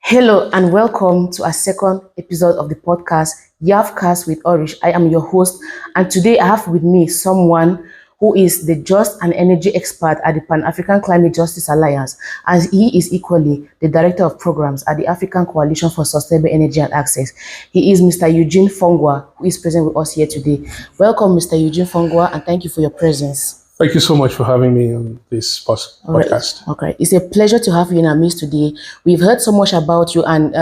Hello and welcome to our second episode of the podcast, Yavcast with Orish. I am your host, and today I have with me someone who is the Just and Energy expert at the Pan-African Climate Justice Alliance, and he is equally the Director of Programs at the African Coalition for Sustainable Energy and Access. He is Mr. Eugene Nforngwa, who is present with us here today. Welcome, Mr. Eugene Nforngwa, and thank you for your presence. Thank you so much for having me on this podcast. Okay, it's a pleasure to have you in our midst today. We've heard so much about you, and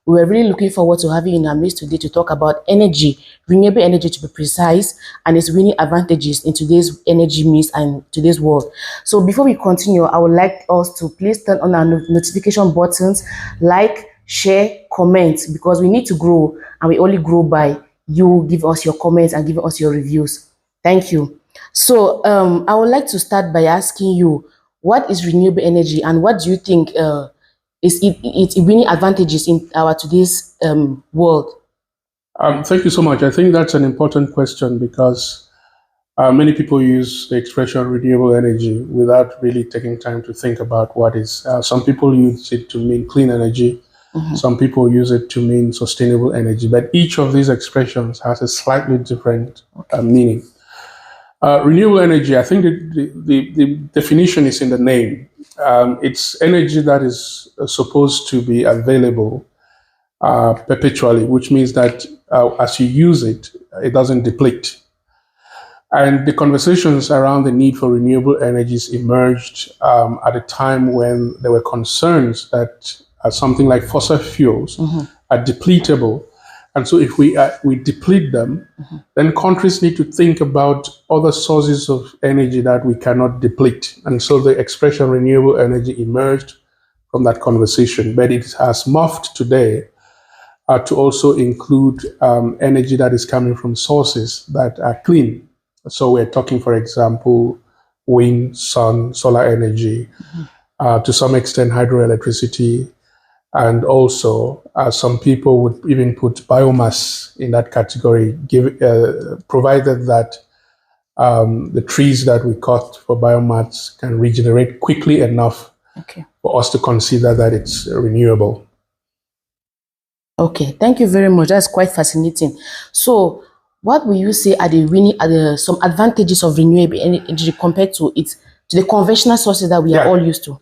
we were really looking forward to having you in our midst today to talk about energy, renewable energy to be precise, and its winning advantages in today's energy mix and today's world. So before we continue, I would like us to please turn on our notification buttons, like, share, comment, because we need to grow, and we only grow by you give us your comments and giving us your reviews. Thank you. So I would like to start by asking you, what is renewable energy and what do you think is its winning advantages in our today's world? Thank you so much. I think that's an important question because many people use the expression renewable energy without really taking time to think about what is. Some people use it to mean clean energy. Mm-hmm. Some people use it to mean sustainable energy. But each of these expressions has a slightly different meaning. Renewable energy, I think the definition is in the name. It's energy that is supposed to be available perpetually, which means that as you use it, it doesn't deplete. And the conversations around the need for renewable energies emerged at a time when there were concerns that something like fossil fuels are depletable. And so if we deplete them, then countries need to think about other sources of energy that we cannot deplete. And so the expression renewable energy emerged from that conversation. But it has morphed today to also include energy that is coming from sources that are clean. So we're talking, for example, wind, sun, solar energy, to some extent hydroelectricity, and also some people would even put biomass in that category, provided that the trees that we cut for biomass can regenerate quickly enough for us to consider that it's renewable. Okay, thank you very much. That's quite fascinating. So what will you say are some advantages of renewable energy compared to the conventional sources that we are all used to?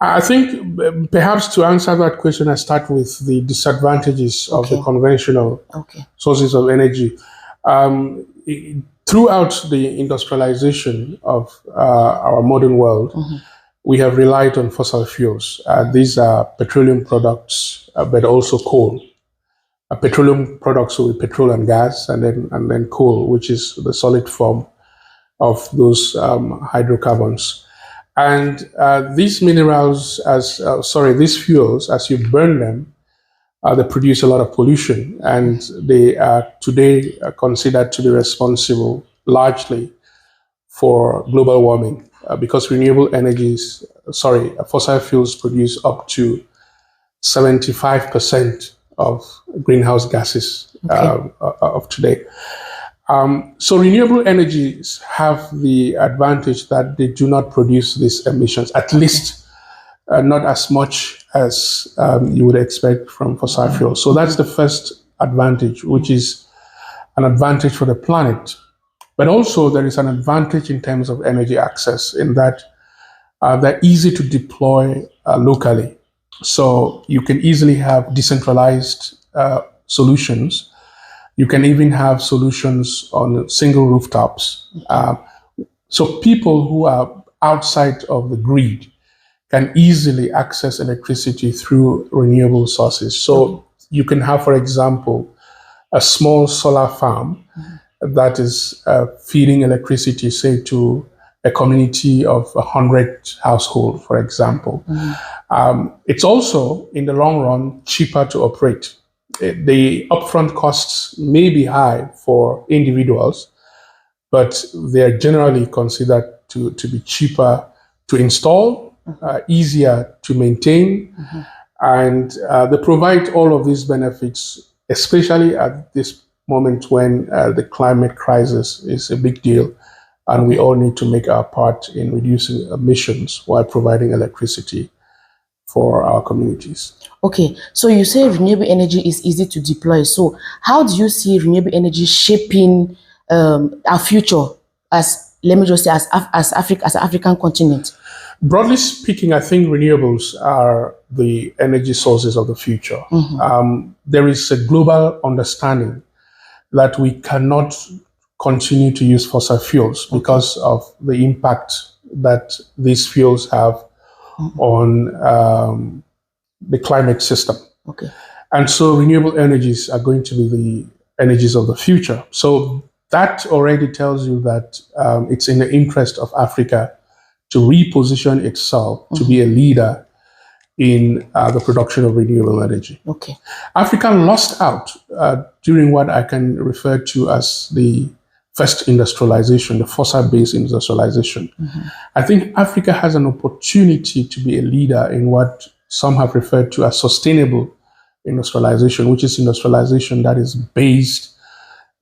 I think perhaps to answer that question, I start with the disadvantages of the conventional sources of energy. Throughout the industrialization of our modern world, we have relied on fossil fuels. These are petroleum products, but also coal. Petroleum products will be petrol and gas, and then coal, which is the solid form of those hydrocarbons. And these minerals, these fuels, as you burn them, they produce a lot of pollution, and they are today considered to be responsible largely for global warming because fossil fuels produce up to 75% of greenhouse gases of today. So renewable energies have the advantage that they do not produce these emissions, at least not as much as you would expect from fossil fuels. So that's the first advantage, which is an advantage for the planet. But also there is an advantage in terms of energy access in that they're easy to deploy locally. So you can easily have decentralized solutions. You can even have solutions on single rooftops. So people who are outside of the grid can easily access electricity through renewable sources. So you can have, for example, a small solar farm that is feeding electricity, say, to a community of 100 households, for example. It's also, in the long run, cheaper to operate. The upfront costs may be high for individuals, but they are generally considered to be cheaper to install, easier to maintain, and they provide all of these benefits, especially at this moment when the climate crisis is a big deal, and we all need to make our part in reducing emissions while providing electricity for our communities. Okay, so you say renewable energy is easy to deploy. So how do you see renewable energy shaping our future as, let me just say, as Africa, as an African continent? Broadly speaking, I think renewables are the energy sources of the future. There is a global understanding that we cannot continue to use fossil fuels because of the impact that these fuels have on the climate system. Okay. And so renewable energies are going to be the energies of the future. So that already tells you that it's in the interest of Africa to reposition itself to be a leader in the production of renewable energy. Okay. Africa lost out during what I can refer to as the first industrialization, the fossil-based industrialization. I think Africa has an opportunity to be a leader in what some have referred to as sustainable industrialization, which is industrialization that is based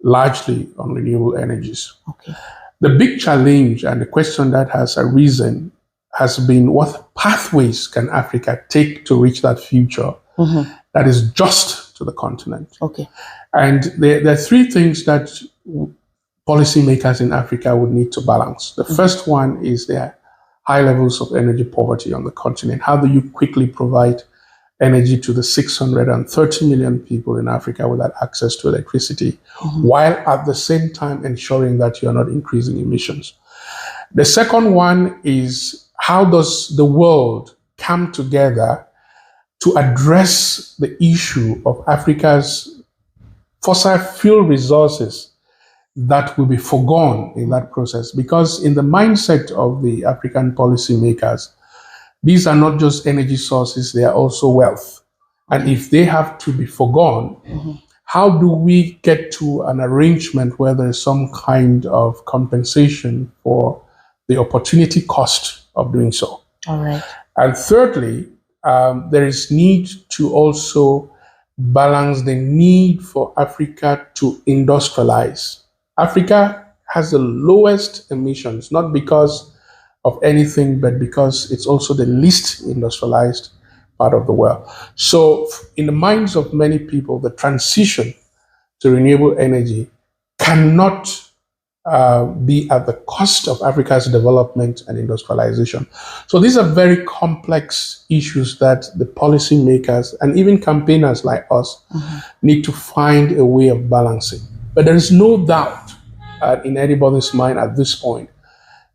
largely on renewable energies. Okay. The big challenge and the question that has arisen has been, what pathways can Africa take to reach that future that is just to the continent? Okay. And there are three things that policymakers in Africa would need to balance. The first one is their high levels of energy poverty on the continent. How do you quickly provide energy to the 630 million people in Africa without access to electricity, while at the same time ensuring that you're not increasing emissions? The second one is, how does the world come together to address the issue of Africa's fossil fuel resources that will be forgone in that process? Because in the mindset of the African policymakers, these are not just energy sources, they are also wealth. And if they have to be forgone, how do we get to an arrangement where there is some kind of compensation for the opportunity cost of doing so? All right. And thirdly, there is need to also balance the need for Africa to industrialize. Africa has the lowest emissions, not because of anything, but because it's also the least industrialized part of the world. So in the minds of many people, the transition to renewable energy cannot be at the cost of Africa's development and industrialization. So these are very complex issues that the policymakers and even campaigners like us need to find a way of balancing. But there is no doubt in anybody's mind at this point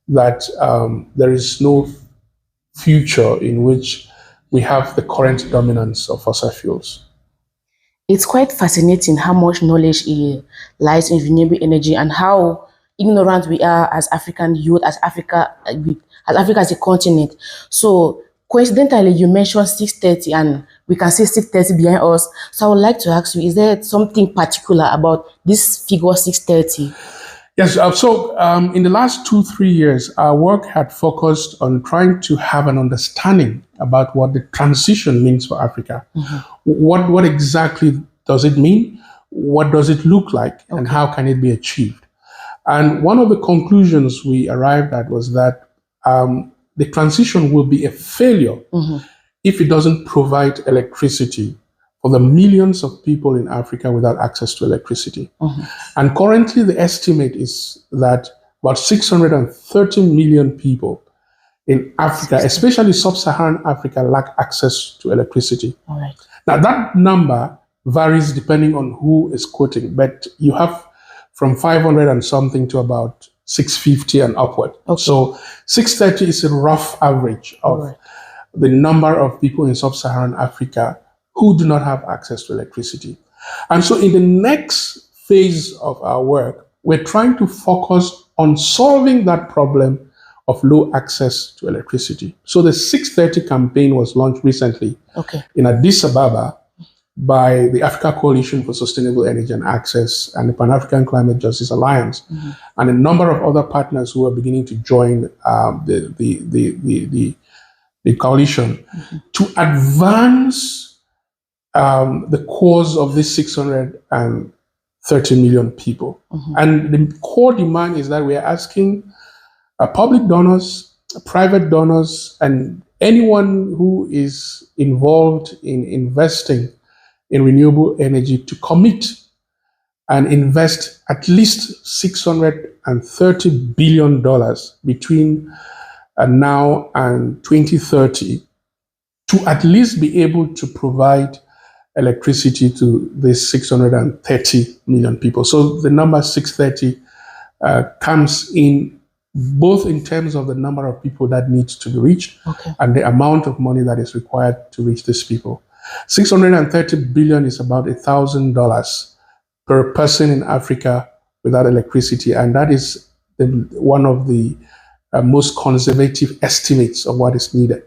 that there is no future in which we have the current dominance of fossil fuels. It's quite fascinating how much knowledge lies in renewable energy and how ignorant we are as African youth, as Africa as a continent. So coincidentally, you mentioned 630 and we can see 630 behind us. So I would like to ask you, is there something particular about this figure 630? Yes, so in the last 2-3 years, our work had focused on trying to have an understanding about what the transition means for Africa. What exactly does it mean? What does it look like? And how can it be achieved? And one of the conclusions we arrived at was that the transition will be a failure if it doesn't provide electricity for the millions of people in Africa without access to electricity. And currently the estimate is that about 630 million people in Africa, especially sub-Saharan Africa, lack access to electricity. All right. Now that number varies depending on who is quoting, but you have from 500 and something to about 650 and upward. So 630 is a rough average of the number of people in sub-Saharan Africa who do not have access to electricity. And so in the next phase of our work, we're trying to focus on solving that problem of low access to electricity. So the 630 campaign was launched recently in Addis Ababa by the Africa Coalition for Sustainable Energy and Access and the Pan-African Climate Justice Alliance, and a number of other partners who are beginning to join the coalition to advance the cause of these 630 million people. And the core demand is that we are asking public donors, private donors, and anyone who is involved in investing in renewable energy to commit and invest at least $630 billion between now and 2030 to at least be able to provide electricity to these 630 million people. So the number 630 comes in both in terms of the number of people that need to be reached and the amount of money that is required to reach these people. 630 billion is about $1,000 per person in Africa without electricity, and that is one of the most conservative estimates of what is needed.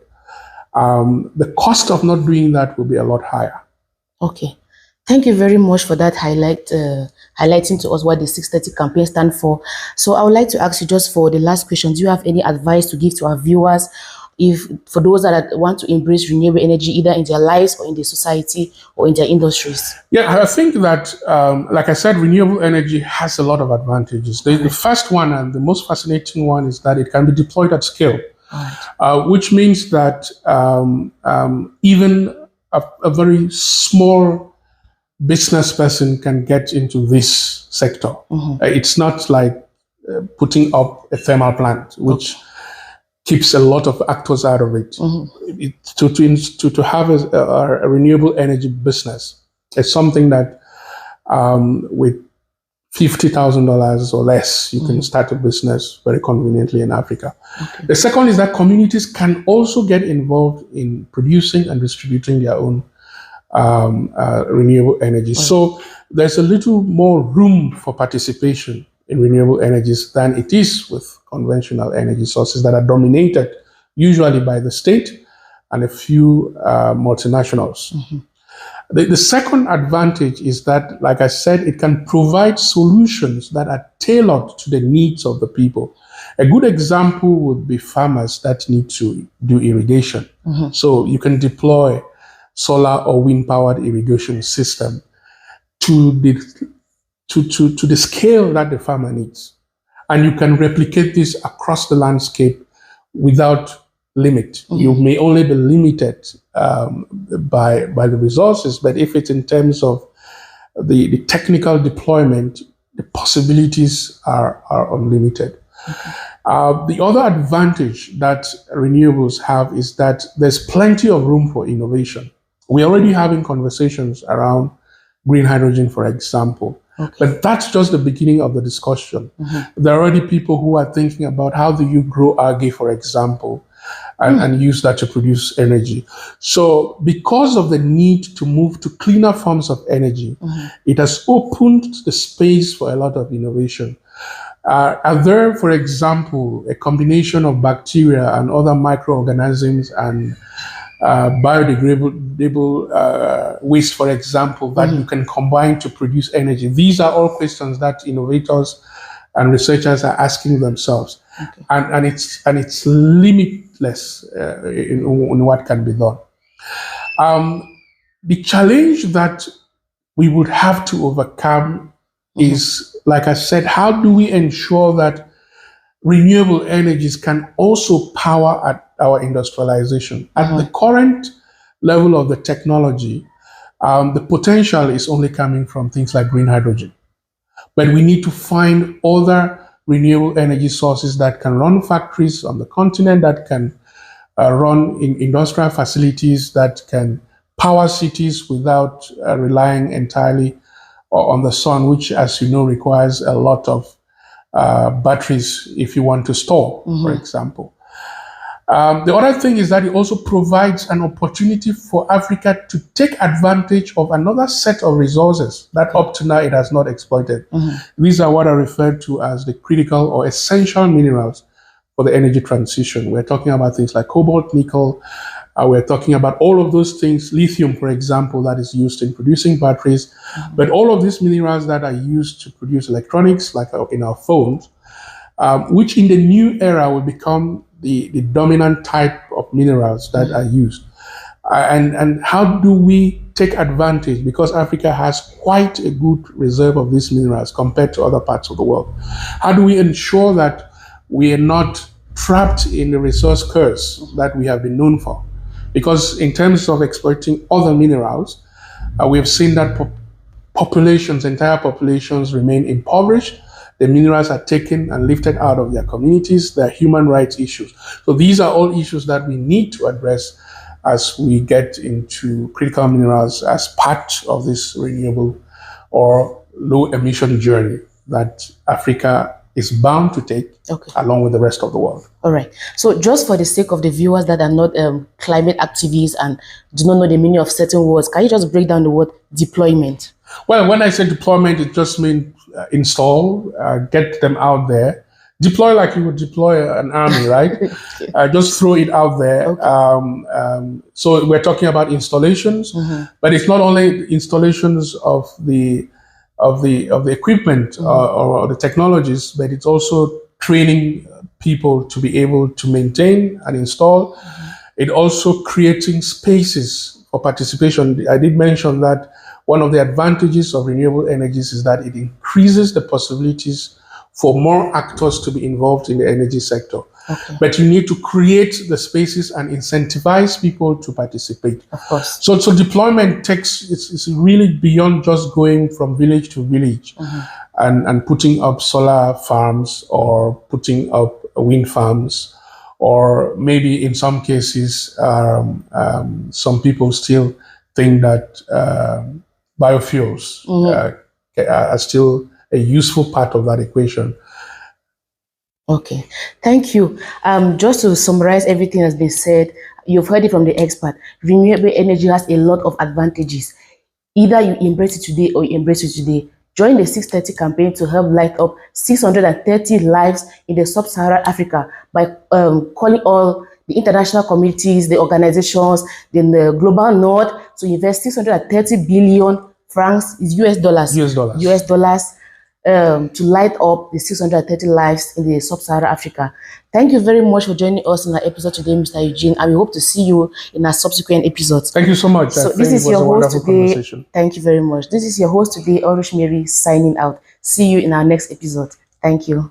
The cost of not doing that will be a lot higher. Okay. Thank you very much for that highlighting to us what the 630 campaign stands for. So I would like to ask you, just for the last question, do you have any advice to give to our viewers, for those that want to embrace renewable energy either in their lives or in the society or in their industries? Yeah, I think that, like I said, renewable energy has a lot of advantages. The first one and the most fascinating one is that it can be deployed at scale, which means that even a very small business person can get into this sector. It's not like putting up a thermal plant, which keeps a lot of actors out of it. To have a renewable energy business is something that with $50,000 or less, you can start a business very conveniently in Africa. The second is that communities can also get involved in producing and distributing their own renewable energy. So there's a little more room for participation in renewable energies than it is with conventional energy sources that are dominated usually by the state and a few multinationals. The second advantage is that, like I said, it can provide solutions that are tailored to the needs of the people. A good example would be farmers that need to do irrigation. So you can deploy solar or wind-powered irrigation system to the scale that the farmer needs. And you can replicate this across the landscape without limit. You may only be limited by the resources, but if it's in terms of the technical deployment, the possibilities are unlimited. The other advantage that renewables have is that there's plenty of room for innovation. We're already having conversations around green hydrogen, for example. But that's just the beginning of the discussion. There are already people who are thinking about how do you grow algae, for example, and use that to produce energy. So because of the need to move to cleaner forms of energy, it has opened the space for a lot of innovation. Are there, for example, a combination of bacteria and other microorganisms and biodegradable waste, for example, that you can combine to produce energy? These are all questions that innovators and researchers are asking themselves, and it's limitless in what can be done. The challenge that we would have to overcome is, like I said, how do we ensure that renewable energies can also power at our industrialization? At the current level of the technology, the potential is only coming from things like green hydrogen. But we need to find other renewable energy sources that can run factories on the continent, that can run in industrial facilities, that can power cities without relying entirely on the sun, which, as you know, requires a lot of batteries if you want to store, for example. The other thing is that it also provides an opportunity for Africa to take advantage of another set of resources that up to now it has not exploited. These are what are referred to as the critical or essential minerals for the energy transition. We're talking about things like cobalt, nickel. We're talking about all of those things, lithium, for example, that is used in producing batteries. But all of these minerals that are used to produce electronics, like in our phones, which in the new era will become the dominant type of minerals that are used. And how do we take advantage? Because Africa has quite a good reserve of these minerals compared to other parts of the world. How do we ensure that we are not trapped in the resource curse that we have been known for. Because in terms of exploiting other minerals, we have seen that populations, entire populations remain impoverished. The minerals are taken and lifted out of their communities. There are human rights issues. So these are all issues that we need to address as we get into critical minerals as part of this renewable or low emission journey that Africa is bound to take along with the rest of the world. All right. So just for the sake of the viewers that are not climate activists and do not know the meaning of certain words, can you just break down the word deployment? Well, when I say deployment, it just means install, get them out there. Deploy like you would deploy an army, right? Just throw it out there. So we're talking about installations, but it's not only installations of the equipment or the technologies, but it's also training people to be able to maintain and install. It also creating spaces for participation. I did mention that one of the advantages of renewable energies is that it increases the possibilities for more actors to be involved in the energy sector. But you need to create the spaces and incentivize people to participate. Of course. So deployment it's really beyond just going from village to village and putting up solar farms or putting up wind farms, or maybe in some cases, some people still think that biofuels are still a useful part of that equation. Okay, thank you. Just to summarize everything that's been said, you've heard it from the expert. Renewable energy has a lot of advantages. Either you embrace it today or you embrace it today. Join the 630 campaign to help light up 630 lives in the sub-Saharan Africa by calling all the international communities, the organizations, then the global north to invest 630 billion francs, is US dollars. To light up the 630 lives in the sub-Saharan Africa. Thank you very much for joining us in our episode today, Mr. Eugene, and we hope to see you in our subsequent episodes. Thank you so much. So this is your host today. Thank you very much. This is your host today, Orish Mary, signing out. See you in our next episode. Thank you.